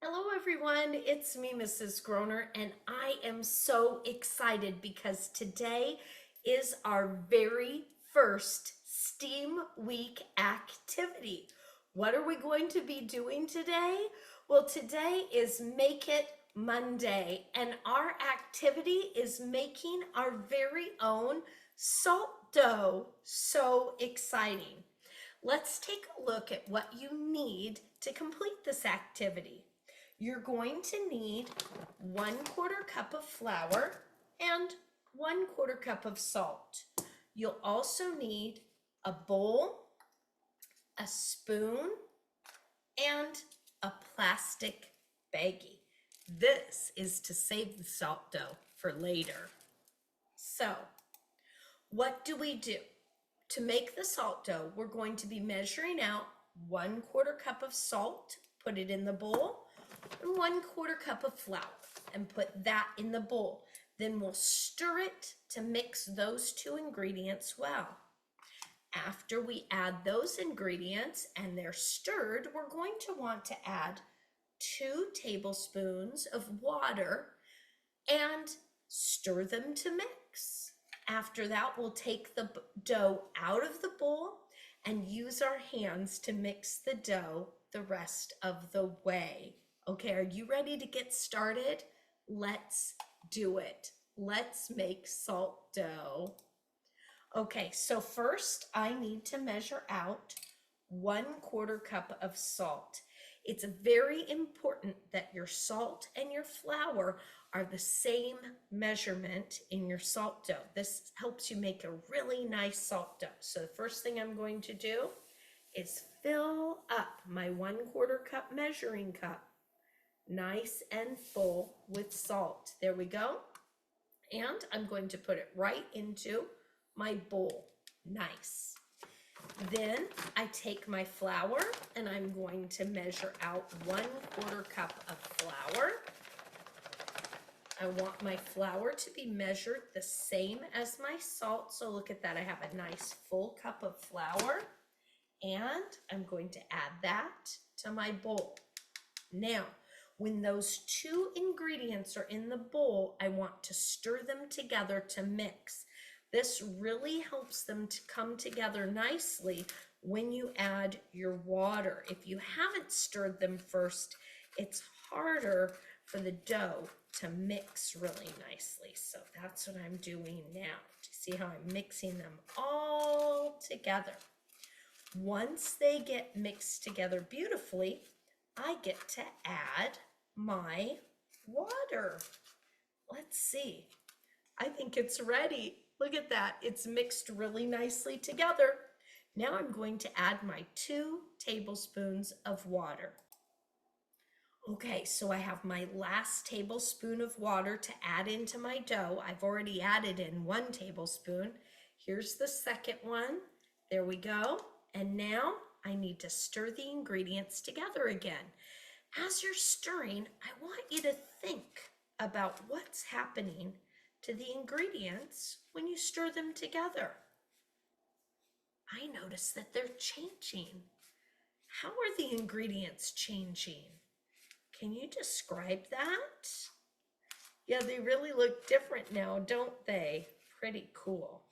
Hello everyone, it's me, Mrs. Groner, and I am so excited because today is our very first STEAM Week activity. What are we going to be doing today? Well, today is Make It Monday, and our activity is making our very own salt dough. So exciting. Let's take a look at what you need to complete this activity. You're going to need 1/4 cup of flour and 1/4 cup of salt. You'll also need a bowl, a spoon, and a plastic baggie. This is to save the salt dough for later. So, what do we do? To make the salt dough, we're going to be measuring out 1/4 cup of salt, put it in the bowl, and 1/4 cup of flour, and put that in the bowl. Then we'll stir it to mix those two ingredients well. After we add those ingredients and they're stirred, we're going to want to add 2 tablespoons of water and stir them to mix. After that, we'll take the dough out of the bowl and use our hands to mix the dough the rest of the way. Okay, are you ready to get started? Let's do it. Let's make salt dough. Okay, so first I need to measure out 1/4 cup of salt. It's very important that your salt and your flour are the same measurement in your salt dough. This helps you make a really nice salt dough. So the first thing I'm going to do is fill up my 1/4 cup measuring cup, nice and full with salt. There we go. And I'm going to put it right into my bowl. Nice. Then I take my flour and I'm going to measure out 1/4 cup of flour. I want my flour to be measured the same as my salt. So look at that, I have a nice full cup of flour and I'm going to add that to my bowl. Now, when those two ingredients are in the bowl, I want to stir them together to mix. This really helps them to come together nicely when you add your water. If you haven't stirred them first, it's harder for the dough to mix really nicely. So that's what I'm doing now. Do you see how I'm mixing them all together? Once they get mixed together beautifully, I get to add my water. Let's see. I think it's ready. Look at that. It's mixed really nicely together. Now I'm going to add my 2 tablespoons of water. Okay, so I have my last tablespoon of water to add into my dough. I've already added in 1 tablespoon. Here's the second one. There we go. And now I need to stir the ingredients together again. As you're stirring, I want you to think about what's happening to the ingredients when you stir them together. I notice that they're changing. How are the ingredients changing? Can you describe that? Yeah, they really look different now, don't they? Pretty cool.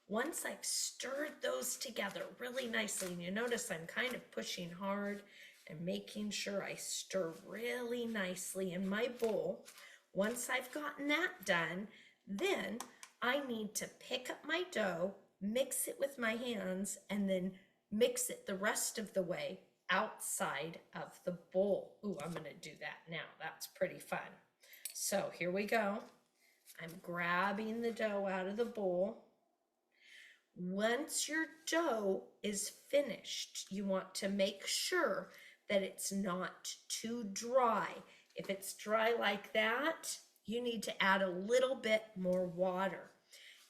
Once I've stirred those together really nicely, and you notice I'm kind of pushing hard and making sure I stir really nicely in my bowl. Once I've gotten that done, then I need to pick up my dough, mix it with my hands, and then mix it the rest of the way outside of the bowl. Ooh, I'm gonna do that now. That's pretty fun. So here we go. I'm grabbing the dough out of the bowl. Once your dough is finished, you want to make sure that it's not too dry. If it's dry like that, you need to add a little bit more water.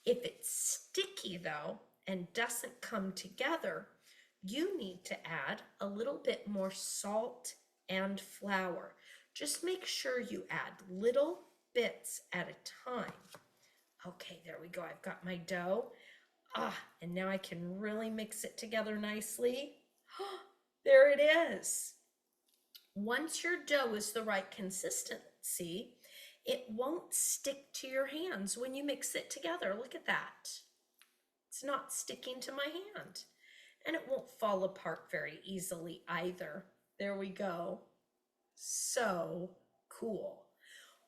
If it's sticky though and doesn't come together, you need to add a little bit more salt and flour. Just make sure you add little bits at a time. Okay, there we go. I've got my dough. And now I can really mix it together nicely. There it is. Once your dough is the right consistency, it won't stick to your hands when you mix it together. Look at that. It's not sticking to my hand. And it won't fall apart very easily either. There we go. So cool.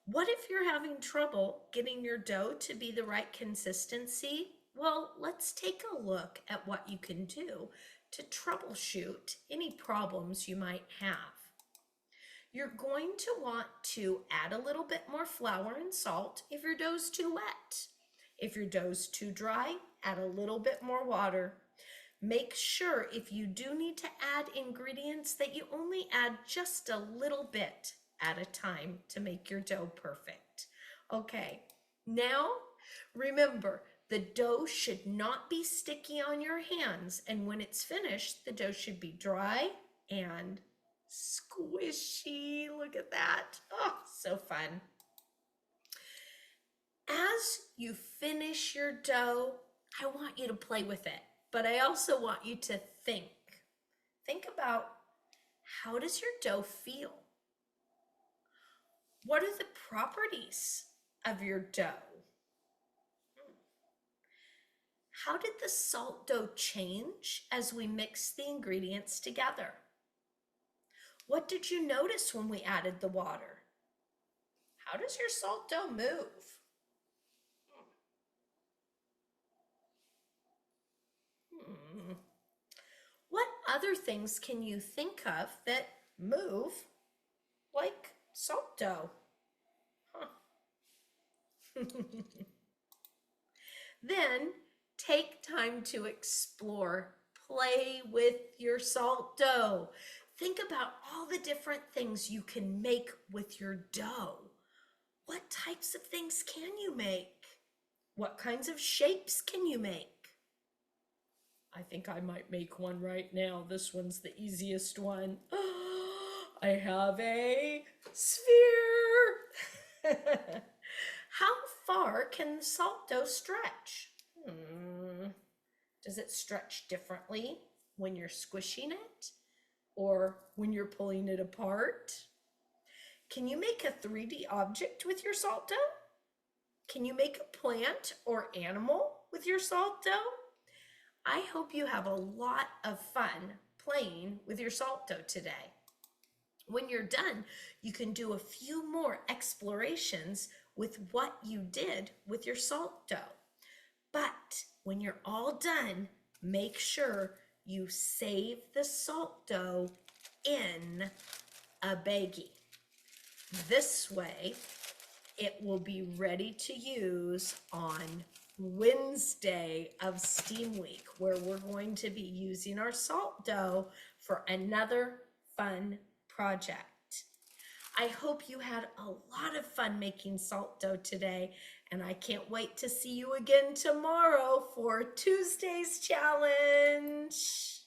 What if you're having trouble getting your dough to be the right consistency? Well, let's take a look at what you can do to troubleshoot any problems you might have. You're going to want to add a little bit more flour and salt if your dough's too wet. If your dough's too dry, add a little bit more water. Make sure if you do need to add ingredients that you only add just a little bit at a time to make your dough perfect. Okay, now remember, the dough should not be sticky on your hands, and when it's finished, the dough should be dry and squishy. Look at that. Oh, so fun. As you finish your dough, I want you to play with it, but I also want you to think. Think about, how does your dough feel? What are the properties of your dough? How did the salt dough change as we mixed the ingredients together? What did you notice when we added the water? How does your salt dough move? What other things can you think of that move like salt dough? Then take time to explore. Play with your salt dough. Think about all the different things you can make with your dough. What types of things can you make? What kinds of shapes can you make? I think I might make one right now. This one's the easiest one. I have a sphere. How far can the salt dough stretch? Does it stretch differently when you're squishing it or when you're pulling it apart? Can you make a 3D object with your salt dough? Can you make a plant or animal with your salt dough? I hope you have a lot of fun playing with your salt dough today. When you're done, you can do a few more explorations with what you did with your salt dough. But when you're all done, make sure you save the salt dough in a baggie. This way, it will be ready to use on Wednesday of STEAM Week, where we're going to be using our salt dough for another fun project. I hope you had a lot of fun making salt dough today, and I can't wait to see you again tomorrow for Tuesday's challenge.